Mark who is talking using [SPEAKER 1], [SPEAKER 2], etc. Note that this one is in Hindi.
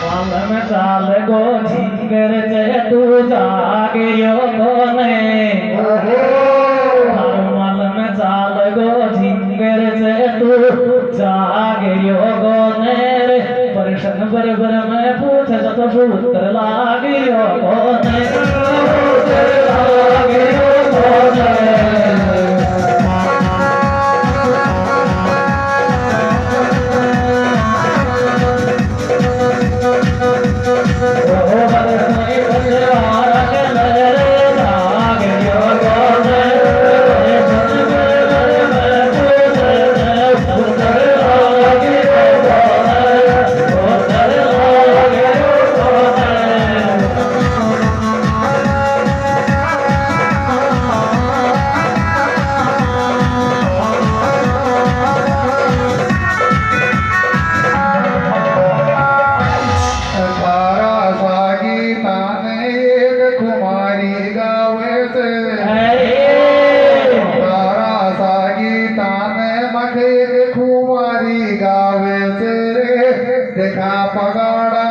[SPEAKER 1] मालम चाल गो झिंगर से तू जागियो कोने मालम चाल गो झिंगर से तू जागियो कोने प्रश्न बरबर में पूछ तो सूत्र लागियो कोने लागियो कोने
[SPEAKER 2] देखा पगाड़ा